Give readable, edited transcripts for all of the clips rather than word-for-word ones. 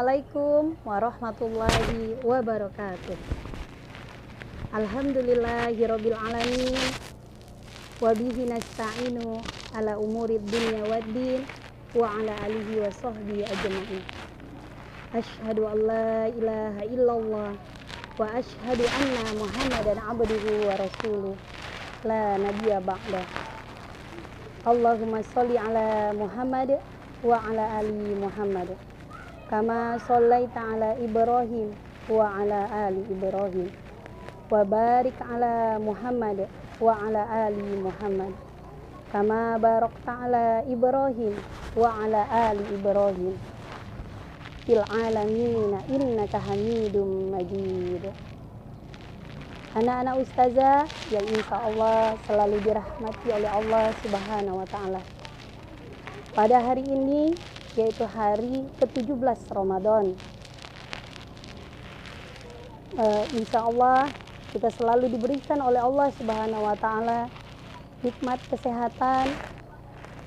Assalamualaikum warahmatullahi wabarakatuh. Alhamdulillahirabbil alamin wa bihi nasta'inu ala umurid dunya waddin wa ala alihi wa sahbihi ajma'in. Asyhadu an la ilaha illallah wa asyhadu anna Muhammadan abduhu wa rasuluh la nabiyya ba'da. Allahumma sholli ala Muhammad wa ala ali Muhammad kama shallaita ala Ibrahim wa ala ali Ibrahim wa barik ala Muhammad wa ala ali Muhammad kama barakta ala Ibrahim wa ala ali Ibrahim fil alamin innaka Hamidum Majid. Anak-anak ustazah yang insyaallah selalu dirahmati oleh Allah Subhanahu wa taala. Pada hari ini yaitu hari ke-17 Ramadan. Insyaallah kita selalu diberikan oleh Allah Subhanahu wa taala nikmat kesehatan,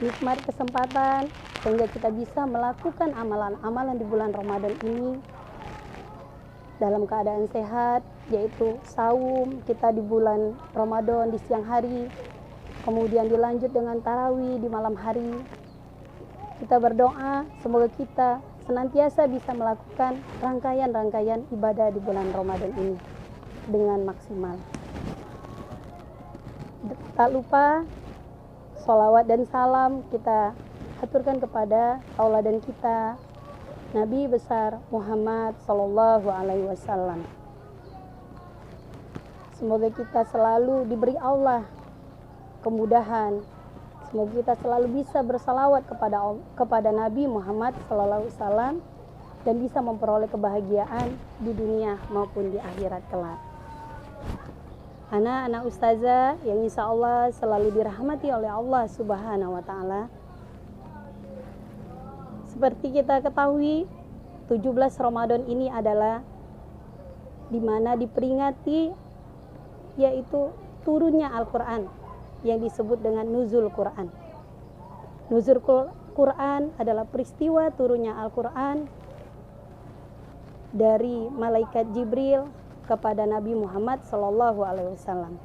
nikmat kesempatan sehingga kita bisa melakukan amalan-amalan di bulan Ramadan ini dalam keadaan sehat, yaitu saum kita di bulan Ramadan di siang hari, kemudian dilanjut dengan tarawih di malam hari. Kita berdoa semoga kita senantiasa bisa melakukan rangkaian-rangkaian ibadah di bulan Ramadan ini dengan maksimal. Tak lupa sholawat dan salam kita aturkan kepada tauladan kita Nabi besar Muhammad sallallahu alaihi wasallam. Semoga kita selalu diberi Allah kemudahan. Semoga kita selalu bisa bersalawat kepada Nabi Muhammad sallallahu alaihi wasallam dan bisa memperoleh kebahagiaan di dunia maupun di akhirat kelak. Anak-anak ustazah yang insyaallah selalu dirahmati oleh Allah Subhanahu wa taala. Seperti kita ketahui, 17 Ramadan ini adalah di mana diperingati yaitu turunnya Al-Qur'an yang disebut dengan nuzul Quran. Nuzul Quran adalah peristiwa turunnya Al-Quran dari malaikat Jibril kepada Nabi Muhammad sallallahu alaihi wasallam.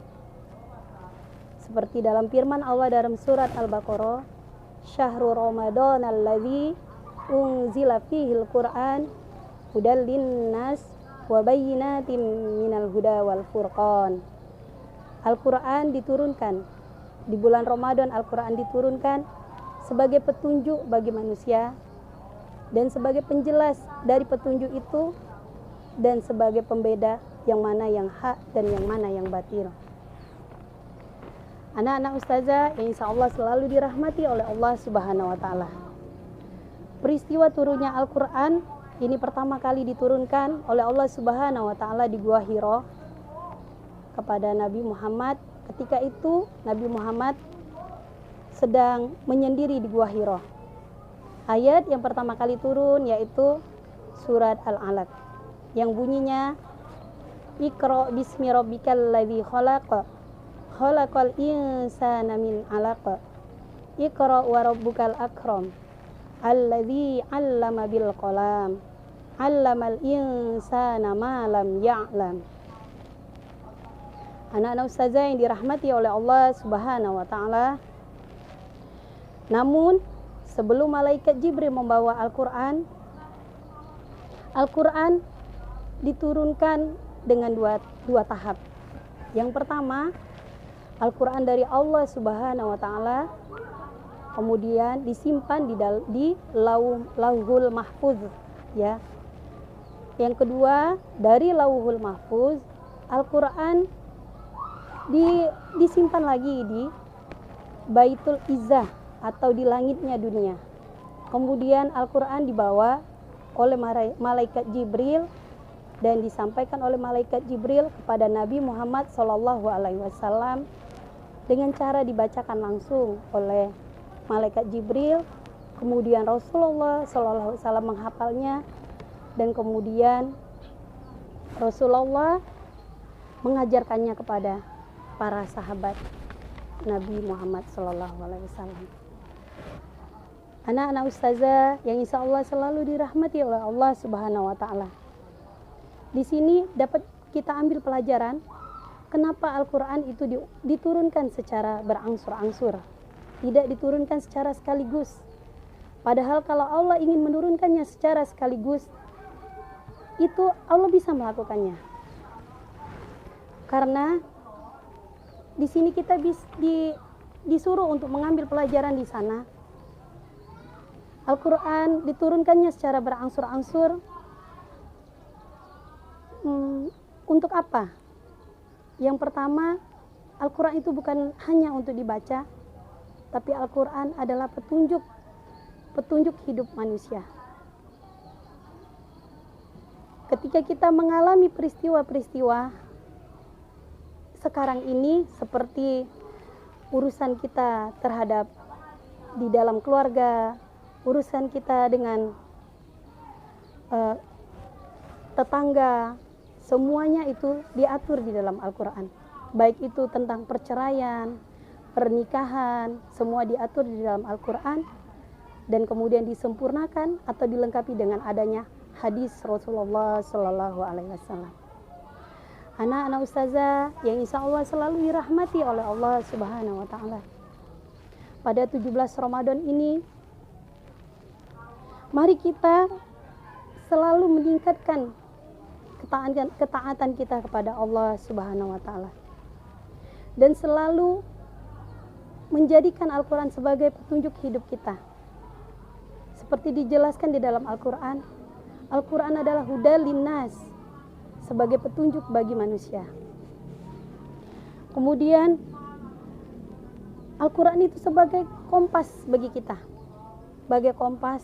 Seperti dalam firman Allah dalam surat Al-Baqarah, "Syahrul Ramadan alladzi unzila fihil Qur'an hudal linnas wa bayyinatin minal huda wal furqan." Al-Quran diturunkan di bulan Ramadan. Al-Quran diturunkan sebagai petunjuk bagi manusia dan sebagai penjelas dari petunjuk itu dan sebagai pembeda yang mana yang hak dan yang mana yang batil. Anak-anak ustazah yang insyaallah selalu dirahmati oleh Allah Subhanahu wa taala. Peristiwa turunnya Al-Quran ini pertama kali diturunkan oleh Allah Subhanahu wa taala di Gua Hira kepada Nabi Muhammad. Ketika itu Nabi Muhammad sedang menyendiri di Gua Hira. Ayat yang pertama kali turun yaitu surat Al-Alaq yang bunyinya, "Iqra bismi rabbikal ladzi khalaq, khalaqal insana min 'alaq, Iqra wa rabbukal akram, alladzi 'allama bil qalam, 'allamal insana ma lam ya'lam." Anak-anak ustazah yang dirahmati oleh Allah Subhanahu wa taala. Namun sebelum malaikat Jibril membawa Al-Qur'an, Al-Qur'an diturunkan dengan dua tahap. Yang pertama, Al-Qur'an dari Allah Subhanahu wa taala kemudian disimpan di Lauhul Mahfuz, ya. Yang kedua, dari Lauhul Mahfuz Al-Qur'an disimpan lagi di Baitul Izzah atau di langitnya dunia. Kemudian Al-Quran dibawa oleh malaikat Jibril dan disampaikan oleh malaikat Jibril kepada Nabi Muhammad sallallahu alaihi wasallam dengan cara dibacakan langsung oleh malaikat Jibril. Kemudian Rasulullah sallallahu alaihi wasallam menghafalnya dan kemudian Rasulullah mengajarkannya kepada para sahabat Nabi Muhammad sallallahu alaihi wasallam. anak-anak ustazah yang insya Allah selalu dirahmati oleh Allah Subhanahu wa Ta'ala. Di sini dapat kita ambil pelajaran kenapa Al-Quran itu diturunkan secara berangsur-angsur, tidak diturunkan secara sekaligus. Padahal kalau Allah ingin menurunkannya secara sekaligus, itu Allah bisa melakukannya. Karena di sini kita disuruh untuk mengambil pelajaran di sana. Al-Quran diturunkannya secara berangsur-angsur. Untuk apa? Yang pertama, Al-Quran itu bukan hanya untuk dibaca, tapi Al-Quran adalah petunjuk hidup manusia. Ketika kita mengalami peristiwa-peristiwa sekarang ini, seperti urusan kita terhadap di dalam keluarga, urusan kita dengan tetangga, semuanya itu diatur di dalam Al-Quran. Baik itu tentang perceraian, pernikahan, semua diatur di dalam Al-Quran dan kemudian disempurnakan atau dilengkapi dengan adanya hadis Rasulullah Sallallahu Alaihi Wasallam. Anak-anak ustazah yang insya Allah selalu dirahmati oleh Allah Subhanahu Wa Ta'ala. Pada 17 Ramadan ini, mari kita selalu meningkatkan ketaatan kita kepada Allah Subhanahu wa Ta'ala, dan selalu menjadikan Al-Quran sebagai petunjuk hidup kita. Seperti dijelaskan di dalam Al-Quran, Al-Quran adalah hudal linnas, sebagai petunjuk bagi manusia. Kemudian Al-Quran itu sebagai kompas bagi kita, sebagai kompas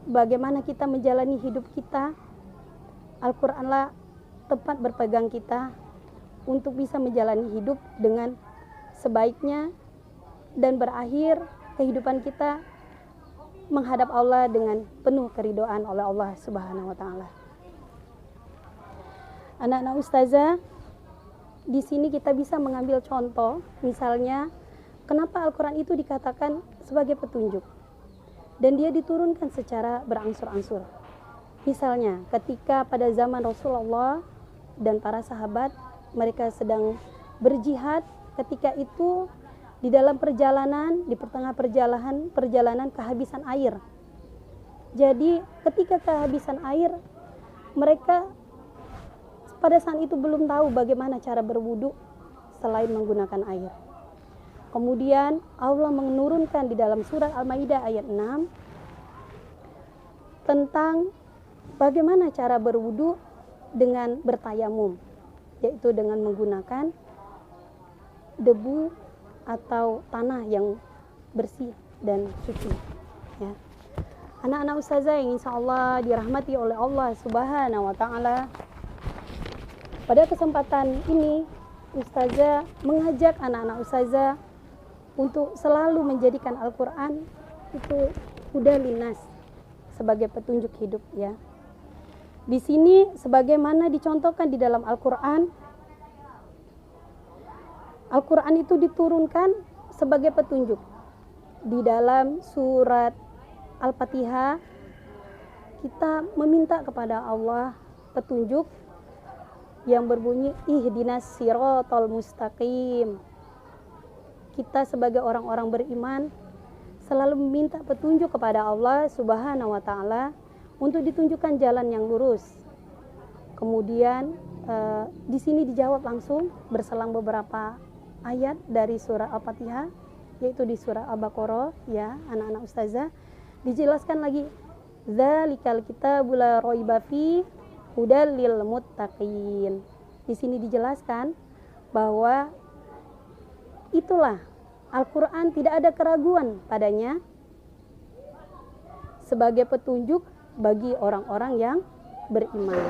bagaimana kita menjalani hidup kita. Al-Quranlah tempat berpegang kita untuk bisa menjalani hidup dengan sebaiknya dan berakhir kehidupan kita menghadap Allah dengan penuh keridhaan oleh Allah Subhanahu wa Ta'ala. Anak-anak ustazah, di sini kita bisa mengambil contoh, misalnya kenapa Al-Quran itu dikatakan sebagai petunjuk dan dia diturunkan secara berangsur-angsur. Misalnya ketika pada zaman Rasulullah dan para sahabat, mereka sedang berjihad, ketika itu di dalam perjalanan, di pertengah perjalanan kehabisan air. Jadi ketika kehabisan air, mereka pada saat itu belum tahu bagaimana cara berwudu selain menggunakan air. Kemudian Allah menurunkan di dalam surat Al-Maidah ayat 6 tentang bagaimana cara berwudu dengan bertayamum, yaitu dengan menggunakan debu atau tanah yang bersih dan suci. Ya. Anak-anak ustazah yang insya Allah dirahmati oleh Allah Subhanahu wa Ta'ala, pada kesempatan ini ustazah mengajak anak-anak ustazah untuk selalu menjadikan Al-Quran itu hudal linnas, sebagai petunjuk hidup. Ya. Di sini sebagaimana dicontohkan di dalam Al-Quran, Al-Quran itu diturunkan sebagai petunjuk. Di dalam surat Al-Fatihah, kita meminta kepada Allah petunjuk yang berbunyi ihdinas siratal mustaqim. Kita sebagai orang-orang beriman selalu meminta petunjuk kepada Allah Subhanahu wa Ta'ala untuk ditunjukkan jalan yang lurus. Kemudian di sini dijawab langsung berselang beberapa ayat dari surah Al-Fatihah, yaitu di surah Al-Baqarah, ya anak-anak ustazah, dijelaskan lagi dzalikal kitabul la raiba fi hudal lil muttaqin. Di sini dijelaskan bahwa itulah Al-Quran, tidak ada keraguan padanya, sebagai petunjuk bagi orang-orang yang beriman.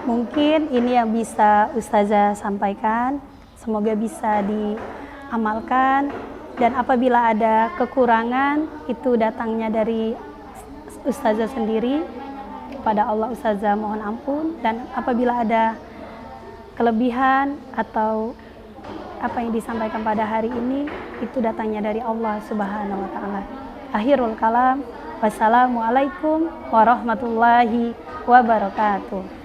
Mungkin ini yang bisa ustazah sampaikan. Semoga bisa diamalkan, dan apabila ada kekurangan itu datangnya dari ustazah sendiri. Pada Allah ustazah mohon ampun, dan apabila ada kelebihan atau apa yang disampaikan pada hari ini itu datangnya dari Allah Subhanahu wa taala. Akhirul kalam. Wassalamualaikum warahmatullahi wabarakatuh.